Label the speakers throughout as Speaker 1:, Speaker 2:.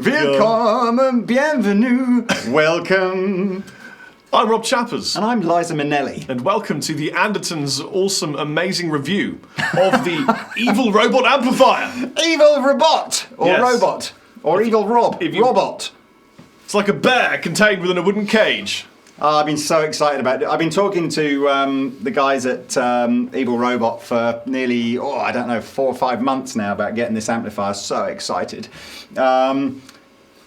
Speaker 1: Willkommen, bienvenue, welcome.
Speaker 2: I'm Rob Chappers.
Speaker 1: And I'm Liza Minnelli.
Speaker 2: And welcome to the Andertons' awesome, amazing review of the Evil Robot Amplifier.
Speaker 1: Evil Robot, or
Speaker 2: Yes.
Speaker 1: Robot, or Evil Rob, Robot.
Speaker 2: It's like a bear contained within a wooden cage.
Speaker 1: I've been so excited about it. I've been talking to the guys at Evil Robot for nearly, 4 or 5 months now about getting this amplifier. So excited.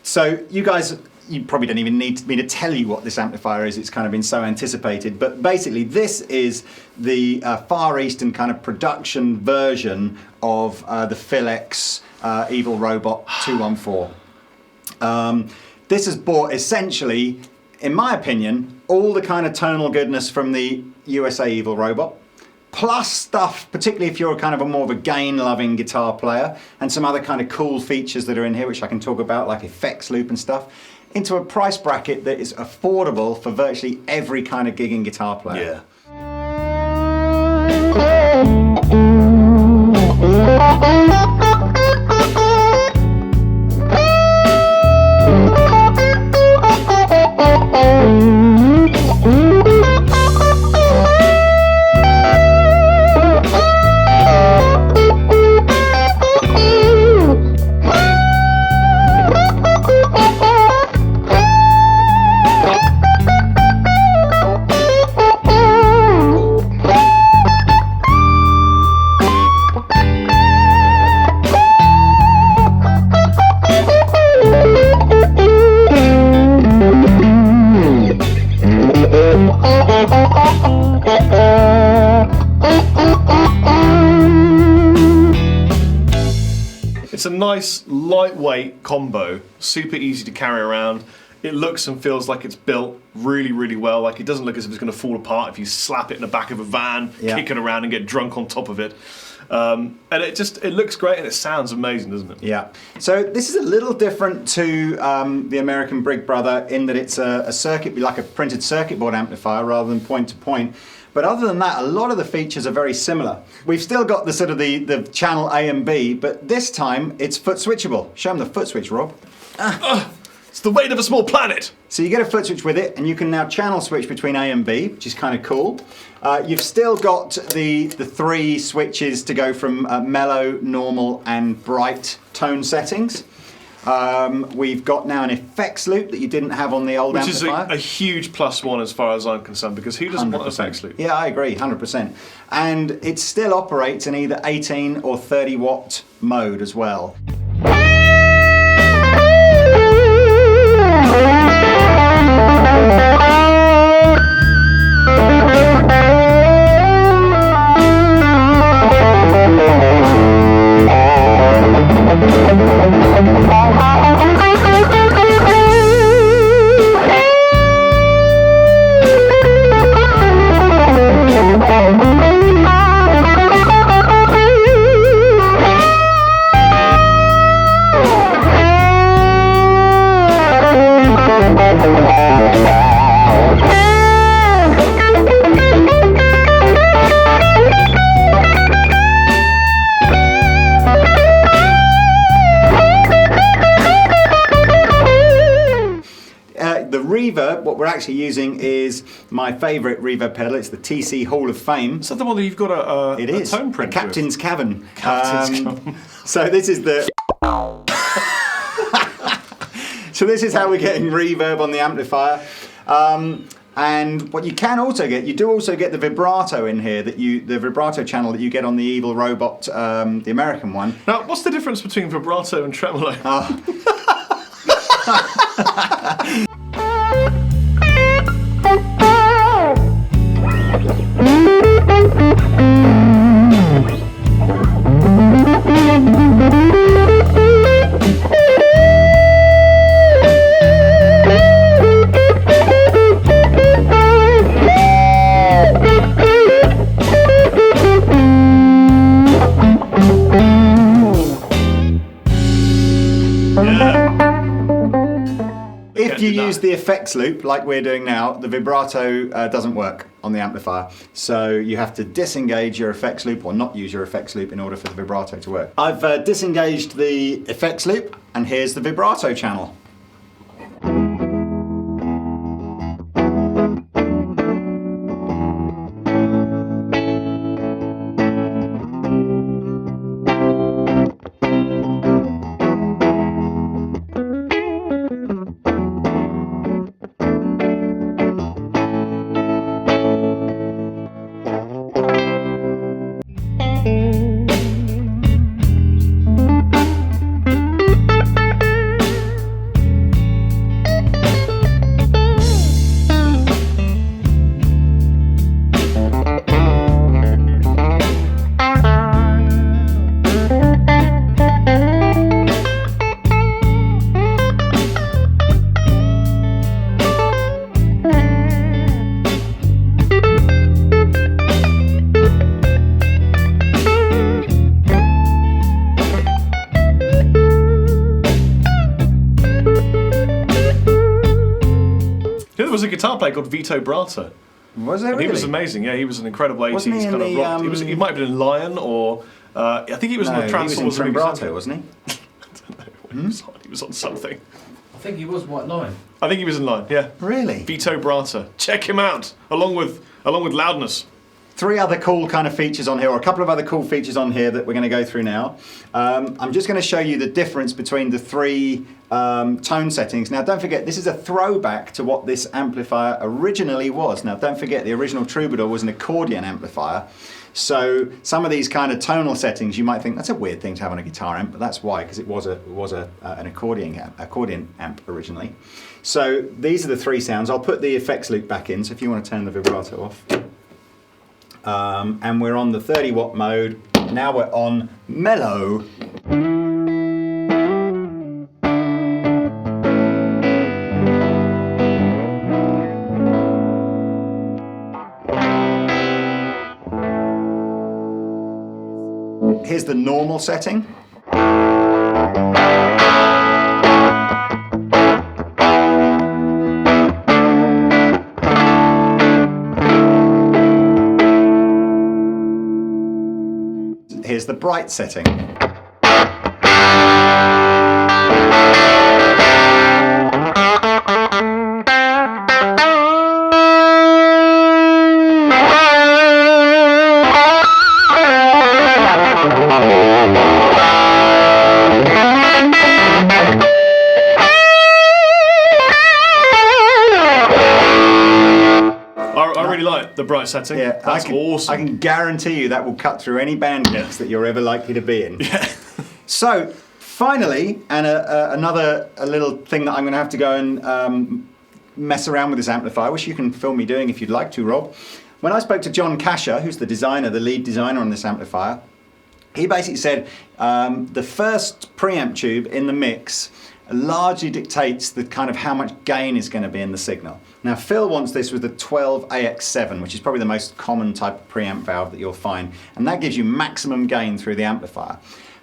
Speaker 1: So you guys, you probably don't even need me to tell you what this amplifier is. It's kind of been so anticipated. But basically, this is the Far Eastern kind of production version of the Philex Evil Robot 214. This has brought essentially, in my opinion, all the kind of tonal goodness from the USA Evil Robot, plus stuff, particularly if you're kind of more of a gain-loving guitar player, and some other kind of cool features that are in here, which I can talk about, like effects loop and stuff, into a price bracket that is affordable for virtually every kind of gigging guitar player.
Speaker 2: It's a nice, lightweight combo, super easy to carry around. It looks and feels like it's built really, really well. Like it doesn't look as if it's going to fall apart if you slap it in the back of a van, kick it around and get drunk on top of it. And it looks great and it sounds amazing, doesn't it?
Speaker 1: Yeah. So this is a little different to the American Brig Brother in that it's a circuit, like a printed circuit board amplifier rather than point to point. But other than that, a lot of the features are very similar. We've still got the sort of the channel A and B, but this time it's foot switchable. Show them the foot switch, Rob.
Speaker 2: It's the weight of a small planet.
Speaker 1: So you get a foot switch with it, and you can now channel switch between A and B, which is kind of cool. You've still got the 3 switches to go from mellow, normal, and bright tone settings. We've got now an effects loop that you didn't have on the old amplifier.
Speaker 2: Which is a huge +1 as far as I'm concerned, because who doesn't want an effects loop?
Speaker 1: Yeah, I agree, 100%. And it still operates in either 18 or 30 watt mode as well. Reverb, what we're actually using is my favourite reverb pedal. It's the TC Hall of Fame.
Speaker 2: Is that the one that you've got a tone print
Speaker 1: a Captain's
Speaker 2: with?
Speaker 1: Cavern.
Speaker 2: Cavern.
Speaker 1: So this is the... So this is how we're getting reverb on the amplifier. And what you can also get, you do also get the vibrato in here, the vibrato channel that you get on the Evil Robot, the American one.
Speaker 2: Now, what's the difference between vibrato and tremolo?
Speaker 1: the effects loop, like we're doing now, the vibrato doesn't work on the amplifier. So you have to disengage your effects loop or not use your effects loop in order for the vibrato to work. I've disengaged the effects loop, and here's the vibrato channel.
Speaker 2: There was a guitar player called Vito Bratta.
Speaker 1: Was there really?
Speaker 2: He was amazing. Yeah, he was an incredible 80s
Speaker 1: Wasn't he in
Speaker 2: kind of
Speaker 1: the,
Speaker 2: rock. He might have been in Lion, or I think he was in the Transformers.
Speaker 1: He was in vibrato, wasn't he?
Speaker 2: I don't know. He was on something.
Speaker 3: I think he was White Lion.
Speaker 2: I think he was in Lion. Yeah.
Speaker 1: Really?
Speaker 2: Vito Bratta. Check him out, along with Loudness.
Speaker 1: 3 other cool kind of features on here, or a couple of other cool features on here that we're going to go through now. I'm just going to show you the difference between the 3 tone settings. Now don't forget, this is a throwback to what this amplifier originally was. Now don't forget, the original Troubadour was an accordion amplifier. So some of these kind of tonal settings, you might think that's a weird thing to have on a guitar amp, but that's why, because it was an accordion amp originally. So these are the 3 sounds. I'll put the effects loop back in, so if you want to turn the vibrato off. And we're on the 30 watt mode. Now we're on mellow. Here's the normal setting. Here's the bright setting.
Speaker 2: I really like the bright setting.
Speaker 1: Yeah,
Speaker 2: that's awesome.
Speaker 1: I can guarantee you that will cut through any band mix that you're ever likely to be in.
Speaker 2: Yeah.
Speaker 1: So, finally, and another little thing that I'm going to have to go and mess around with this amplifier, which you can film me doing if you'd like to, Rob. When I spoke to John Kasher, who's the designer, the lead designer on this amplifier, he basically said the first preamp tube in the mix largely dictates the kind of how much gain is going to be in the signal. Now Phil wants this with a 12AX7, which is probably the most common type of preamp valve that you'll find, and that gives you maximum gain through the amplifier.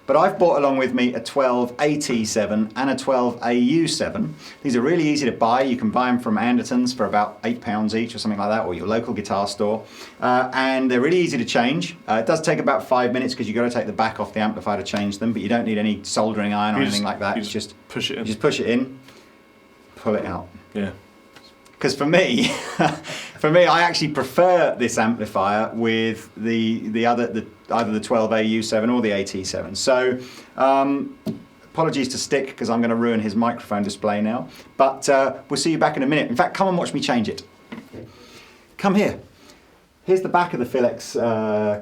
Speaker 1: But I've brought along with me a 12AT7 and a 12AU7. These are really easy to buy. You can buy them from Andertons for about £8 each or something like that, or your local guitar store. And they're really easy to change. It does take about 5 minutes because you've got to take the back off the amplifier to change them, but you don't need any soldering iron or anything like that.
Speaker 2: You just push it in.
Speaker 1: You just push it in, pull it out.
Speaker 2: Yeah.
Speaker 1: Because for me, I actually prefer this amplifier with either the 12AU7 or the AT7. So apologies to Stick because I'm going to ruin his microphone display now. But we'll see you back in a minute. In fact, come and watch me change it. Come here. Here's the back of the Philex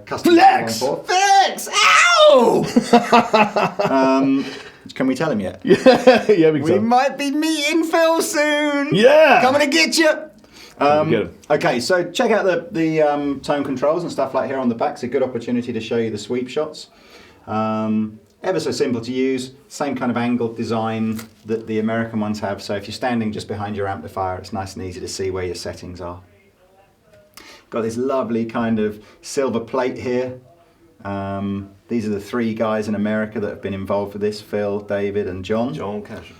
Speaker 1: custom.
Speaker 2: Philex!
Speaker 1: Philex! Ow! Can we tell him yet?
Speaker 2: Yeah,
Speaker 1: we might be meeting Phil soon.
Speaker 2: Yeah,
Speaker 1: coming to get you.
Speaker 2: Good.
Speaker 1: Okay, so check out the tone controls and stuff like here on the back. It's a good opportunity to show you the sweep shots. Ever so simple to use. Same kind of angled design that the American ones have. So if you're standing just behind your amplifier, it's nice and easy to see where your settings are. Got this lovely kind of silver plate here. These are the 3 guys in America that have been involved with this, Phil, David and John.
Speaker 2: John Cash.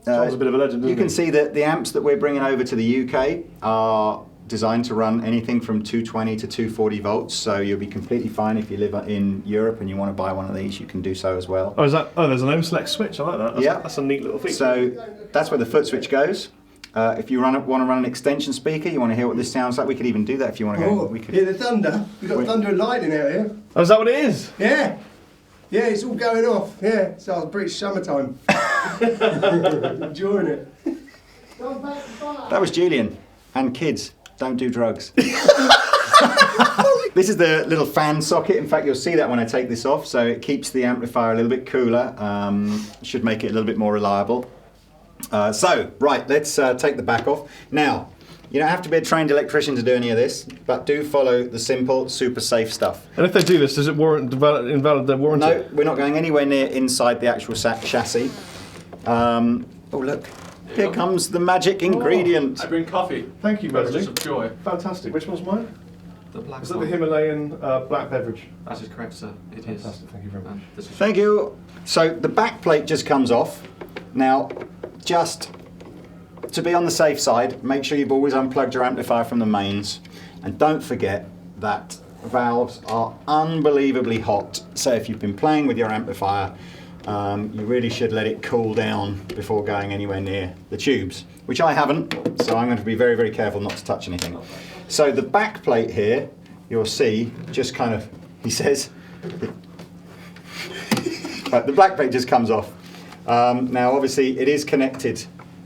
Speaker 2: John's a bit of a legend,
Speaker 1: You
Speaker 2: isn't
Speaker 1: can
Speaker 2: he?
Speaker 1: see that the amps that we're bringing over to the UK are designed to run anything from 220 to 240 volts, so you'll be completely fine if you live in Europe and you want to buy one of these, you can do so as well.
Speaker 2: Oh, is that? Oh, there's an ohm select switch. I like that. That's a neat little feature.
Speaker 1: So that's where the foot switch goes. If you want to run an extension speaker, you want to hear what this sounds like, we could even do that if you want to go.
Speaker 4: Oh,
Speaker 1: We could.
Speaker 4: hear the thunder? We've got thunder and lightning out here.
Speaker 2: Oh, is that what it is?
Speaker 4: Yeah. Yeah, it's all going off. Yeah, it's our British summertime. Enjoying it.
Speaker 1: That was Julian. And kids, don't do drugs. This is the little fan socket. In fact, you'll see that when I take this off, so it keeps the amplifier a little bit cooler. Should make it a little bit more reliable. Right, let's take the back off. Now, you don't have to be a trained electrician to do any of this, but do follow the simple, super safe stuff.
Speaker 2: And if they do this, does it invalid their warranty?
Speaker 1: No, we're not going anywhere near inside the actual chassis. Oh, look. Here comes the magic ingredient.
Speaker 3: I bring coffee.
Speaker 2: Thank you,
Speaker 3: Beverages
Speaker 2: Leslie.
Speaker 3: of joy.
Speaker 2: Fantastic. Which one's mine?
Speaker 3: The black
Speaker 2: Is that the
Speaker 3: one.
Speaker 2: Himalayan black beverage?
Speaker 3: That is correct, sir. It is.
Speaker 2: Fantastic. Thank you very much.
Speaker 3: And this is
Speaker 1: Thank you. So the back plate just comes off. Now, just to be on the safe side, make sure you've always unplugged your amplifier from the mains. And don't forget that valves are unbelievably hot. So if you've been playing with your amplifier, you really should let it cool down before going anywhere near the tubes, which I haven't, so I'm going to be very, very careful not to touch anything. So the back plate here, you'll see, just kind of, he says, right, the black plate just comes off. Now obviously it is connected,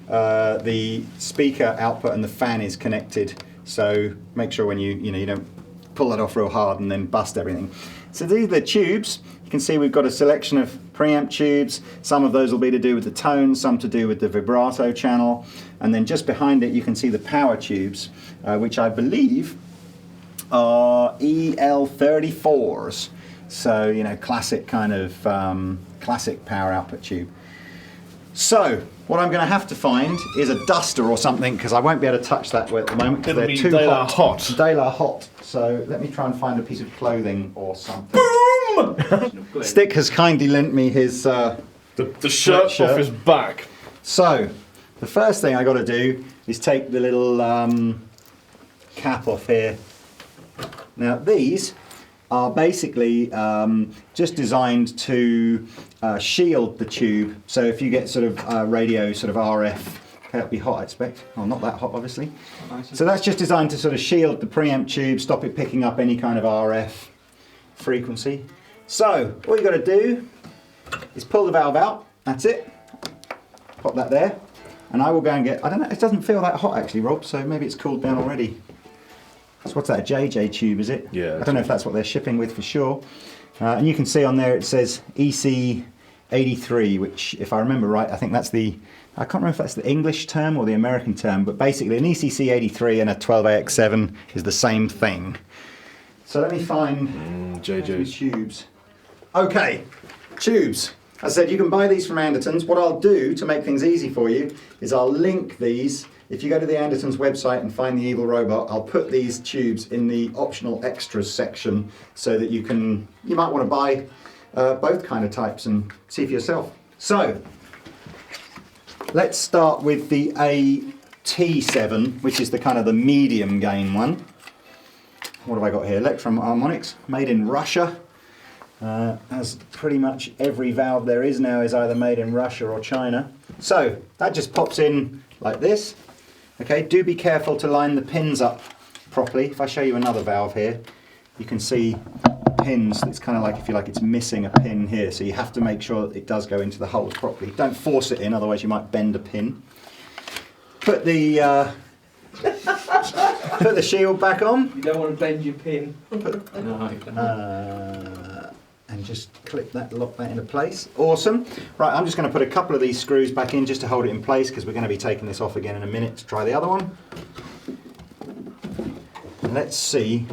Speaker 1: the speaker output and the fan is connected, so make sure when you don't pull that off real hard and then bust everything. So these are the tubes. You can see we've got a selection of preamp tubes. Some of those will be to do with the tone, some to do with the vibrato channel, and then just behind it you can see the power tubes, which I believe are EL34s. So, classic kind of classic power output tube. So, what I'm going to have to find is a duster or something, because I won't be able to touch that at the moment because
Speaker 2: It'll
Speaker 1: they're
Speaker 2: be
Speaker 1: too
Speaker 2: de la
Speaker 1: hot.
Speaker 2: hot.
Speaker 1: De la hot. So let me try and find a piece of clothing or something.
Speaker 2: Boom!
Speaker 1: Stick has kindly lent me his
Speaker 2: The shirt
Speaker 1: Sweatshirt.
Speaker 2: off his back.
Speaker 1: So, the first thing I got to do is take the little cap off here. Now these are basically just designed to shield the tube. So if you get sort of radio, sort of RF, that'll be hot, I expect. Well, not that hot, obviously. So that's just designed to sort of shield the preamp tube, stop it picking up any kind of RF frequency. So all you got to do is pull the valve out. That's it. Pop that there, and I will go and get. I don't know. It doesn't feel that hot actually, Rob. So maybe it's cooled down already. So what's that? A JJ tube, is it?
Speaker 2: Yeah.
Speaker 1: I don't know if that's what they're shipping with for sure. And you can see on there it says EC83, which, if I remember right, I think that's the. I can't remember if that's the English term or the American term, but basically an ECC83 and a 12AX7 is the same thing. So let me find
Speaker 2: JJ's.
Speaker 1: tubes. Okay, tubes. As I said, you can buy these from Andertons. What I'll do to make things easy for you is I'll link these. If you go to the Andertons website and find the Evil Robot, I'll put these tubes in the optional extras section so that you might want to buy both kind of types and see for yourself. So, let's start with the AT7, which is the kind of the medium gain one. What have I got here? Electrum harmonics, made in Russia. As pretty much every valve there is now is either made in Russia or China. So that just pops in like this. Okay, do be careful to line the pins up properly. If I show you another valve here, you can see pins. It's kind of like, if you like, it's missing a pin here. So you have to make sure that it does go into the holes properly. Don't force it in, otherwise you might bend a pin. Put the put the shield back on.
Speaker 3: You don't want to bend your pin. No.
Speaker 1: And just clip that, lock that into place. Awesome. Right, I'm just going to put a couple of these screws back in just to hold it in place, because we're going to be taking this off again in a minute to try the other one. And let's see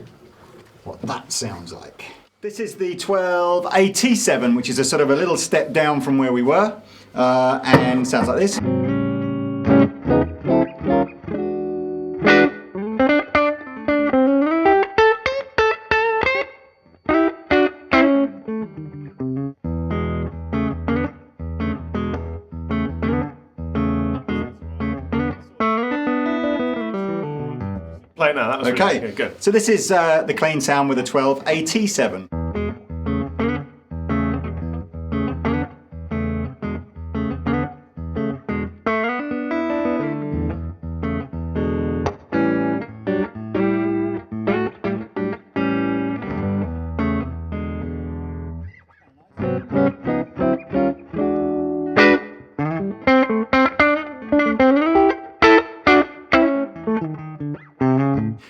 Speaker 1: what that sounds like. This is the 12AT7, which is a sort of a little step down from where we were, and sounds like this.
Speaker 2: right now. That was
Speaker 1: Okay,
Speaker 2: really good.
Speaker 1: So this is the clean sound with a 12 AT7.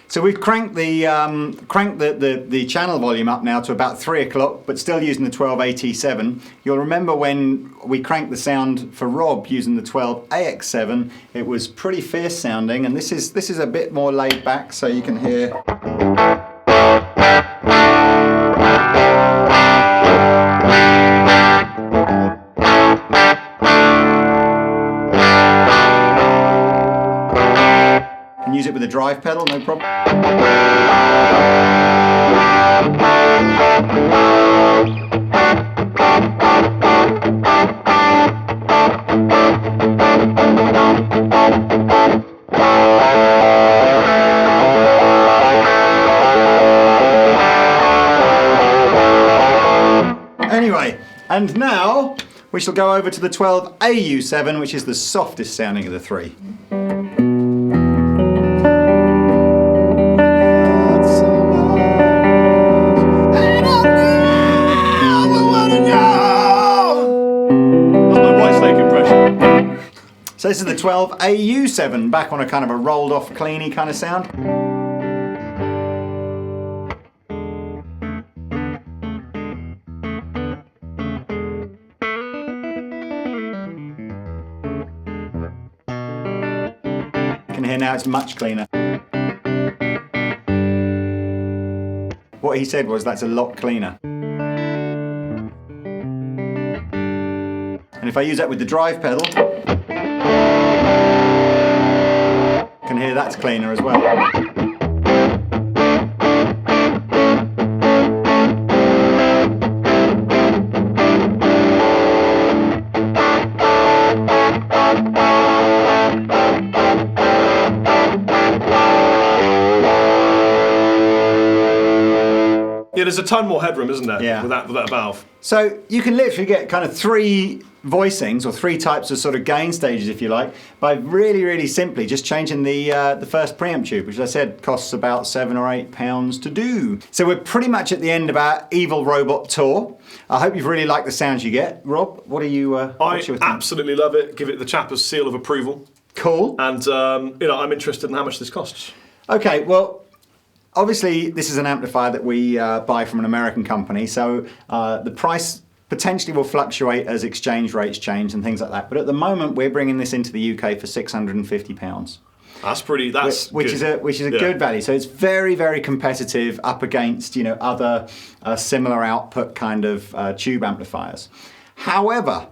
Speaker 1: So we've cranked the channel volume up now to about 3 o'clock, but still using the 12 AT7. You'll remember when we cranked the sound for Rob using the 12 AX7, it was pretty fierce sounding, and this is a bit more laid back, so you can hear. Use it with a drive pedal, no problem. Anyway, and now we shall go over to the 12 AU7, which is the softest sounding of the three. So this is the 12 AU7, back on a kind of a rolled off cleany kind of sound. You can hear now it's much cleaner. What he said was that's a lot cleaner. And if I use that with the drive pedal, can hear that's cleaner as well.
Speaker 2: Yeah, there's a ton more headroom, isn't there?
Speaker 1: Yeah.
Speaker 2: With that valve.
Speaker 1: So you can literally get kind of 3 voicings or 3 types of sort of gain stages, if you like, by really simply just changing the first preamp tube, which, as I said, costs about £7 or £8 to do. So we're pretty much at the end of our Evil Robot tour. I hope you've really liked the sounds you get. Rob, what are you?
Speaker 2: I absolutely love it. Give it the Chappers seal of approval.
Speaker 1: Cool.
Speaker 2: And I'm interested in how much this costs.
Speaker 1: Okay, well. Obviously, this is an amplifier that we buy from an American company, so the price potentially will fluctuate as exchange rates change and things like that. But at the moment, we're bringing this into the UK for £650.
Speaker 2: That's pretty. That's
Speaker 1: which
Speaker 2: good.
Speaker 1: is a good value. So it's very competitive up against other similar output kind of tube amplifiers. However,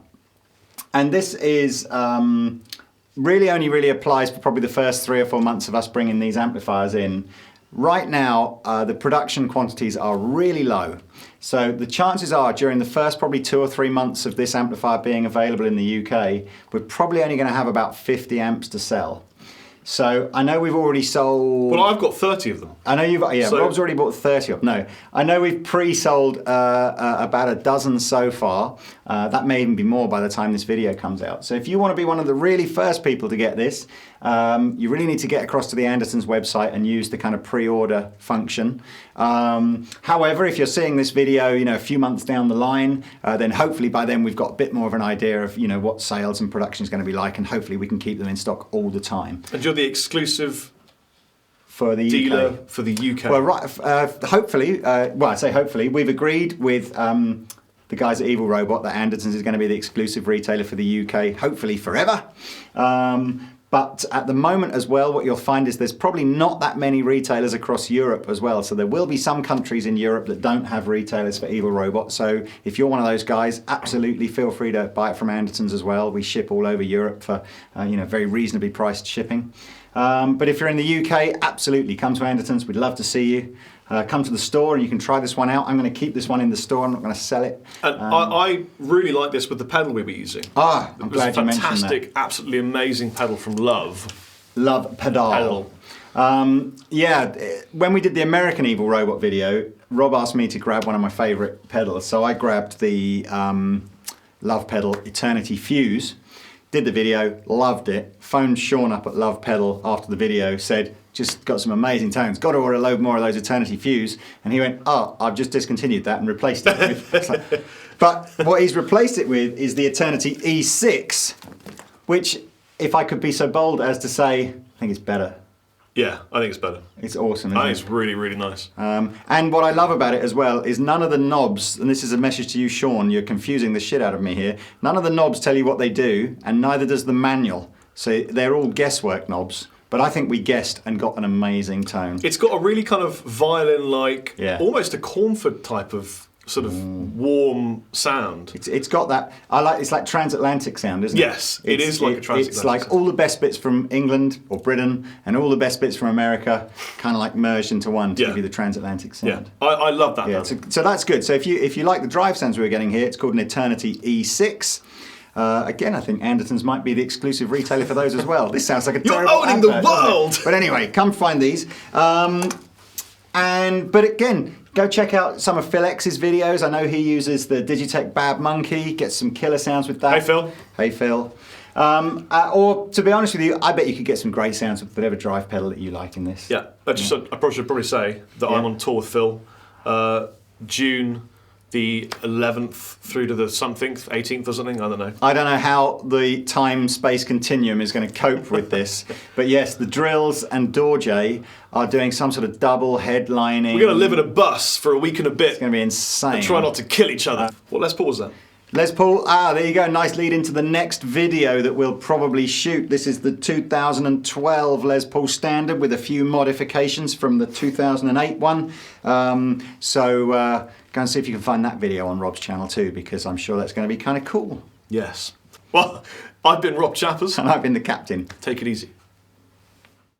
Speaker 1: and this is really applies for probably the first 3 or 4 months of us bringing these amplifiers in. Right now, the production quantities are really low. So the chances are during the first probably 2 or 3 months of this amplifier being available in the UK, we're probably only going to have about 50 amps to sell. So I know we've already sold...
Speaker 2: Well, I've got 30 of them.
Speaker 1: I know you've... Yeah, so... Rob's already bought 30 of them. No, I know we've pre-sold about a dozen so far. That may even be more by the time this video comes out. So if you want to be one of the really first people to get this, you really need to get across to the Andertons website and use the kind of pre-order function. However, if you're seeing this video, a few months down the line, then hopefully by then we've got a bit more of an idea of, what sales and production is going to be like, and hopefully we can keep them in stock all the time.
Speaker 2: And you're the exclusive
Speaker 1: for the
Speaker 2: dealer
Speaker 1: UK.
Speaker 2: For the UK.
Speaker 1: Well, right. Hopefully, I say hopefully, we've agreed with the guys at Evil Robot that Andertons is going to be the exclusive retailer for the UK, hopefully forever. But at the moment as well, what you'll find is there's probably not that many retailers across Europe as well. So there will be some countries in Europe that don't have retailers for Evil Robot. So if you're one of those guys, absolutely feel free to buy it from Andertons as well. We ship all over Europe for very reasonably priced shipping. But if you're in the UK, absolutely come to Andertons. We'd love to see you. Come to the store and you can try this one out. I'm going to keep this one in the store. I'm not going to sell it.
Speaker 2: And I really like this with the pedal we were using.
Speaker 1: I'm glad you mentioned that.
Speaker 2: Fantastic, absolutely amazing pedal from Love.
Speaker 1: Love pedal. Yeah, when we did the American Evil Robot video, Rob asked me to grab one of my favourite pedals, so I grabbed the Love Pedal Eternity Fuse, did the video, loved it, phoned Sean up at Love Pedal after the video, said, just got some amazing tones, got to order a load more of those Eternity Fuse, and he went, oh, I've just discontinued that and replaced it with... But what he's replaced it with is the Eternity E6, which, if I could be so bold as to say, I think it's better.
Speaker 2: Yeah, I think it's better.
Speaker 1: It's awesome,
Speaker 2: I
Speaker 1: isn't
Speaker 2: think it's really, really nice.
Speaker 1: And what I love about it as well is none of the knobs, and this is a message to you, Sean, you're confusing the shit out of me here, none of the knobs tell you what they do, and neither does the manual. So they're all guesswork knobs. But I think we guessed and got an amazing tone.
Speaker 2: It's got a really kind of violin-like,
Speaker 1: Yeah.
Speaker 2: almost a Cornford type of sort of warm sound.
Speaker 1: It's got that, it's like transatlantic sound, isn't it?
Speaker 2: Yes, it is like a transatlantic
Speaker 1: It's like
Speaker 2: sound.
Speaker 1: all the best bits from England or Britain and all the best bits from America kind of like merged into one to
Speaker 2: Yeah.
Speaker 1: give you the transatlantic
Speaker 2: Yeah,
Speaker 1: sound.
Speaker 2: I love that.
Speaker 1: Yeah,
Speaker 2: pedal.
Speaker 1: so that's good. So if you like the drive sounds we were getting here, it's called an Eternity E6. Again, I think Andertons might be the exclusive retailer for those as well. This sounds like a
Speaker 2: You're
Speaker 1: terrible
Speaker 2: owning the
Speaker 1: advert, doesn't it?
Speaker 2: world!
Speaker 1: But anyway, come find these. But again, go check out some of Phil X's videos. I know he uses the Digitech Bad Monkey, gets some killer sounds with that.
Speaker 2: Hey, Phil.
Speaker 1: Hey, Phil. Or to be honest with you, I bet you could get some great sounds with whatever drive pedal that you like in this.
Speaker 2: Yeah, I should probably say that I'm on tour with Phil, June the 11th through to the something, 18th or something, I don't know.
Speaker 1: I don't know how the time-space continuum is going to cope with this, but yes, the Drills and Dorje are doing some sort of double headlining.
Speaker 2: We're going to live in a bus for a week and a bit
Speaker 1: It's going to be insane.
Speaker 2: and try not to kill each other. What Les Paul was that?
Speaker 1: Les Paul, there you go, nice lead into the next video that we'll probably shoot. This is the 2012 Les Paul Standard with a few modifications from the 2008 one. Go and see if you can find that video on Rob's channel too, because I'm sure that's going to be kind of cool.
Speaker 2: Yes. Well, I've been Rob Chappers.
Speaker 1: And I've been the captain.
Speaker 2: Take it easy.